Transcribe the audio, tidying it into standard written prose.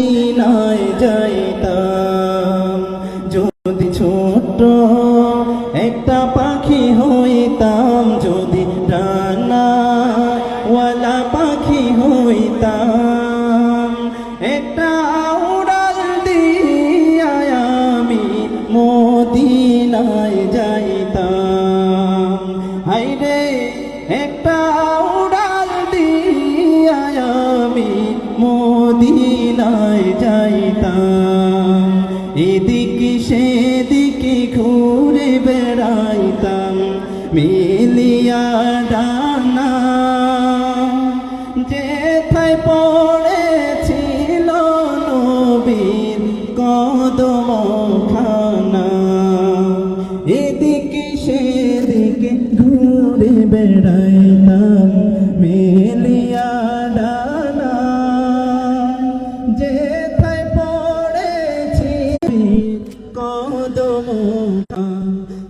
মদিনায় যাইতাম। যদি ছোট্ট একটা পাখি হইতাম, যদি ডানাওয়ালা পাখি হইতাম, একটা উড়াল দিয়া আমি মদিনায় যাইতাম। হায়রে একটা উড়াল দিয়া আমি মদিনায় যাইতাম। এদিকে সেদিকে ঘুরে বেড়াইতাম মিলিয়া ডানা, যেথায় পড়েছিল নবীর কদম খানা। এদিকে সেদিকে ঘুরে বেড়াইতাম মিলিয়া ডানা, যেথায় পড়েছিল কদম খানা।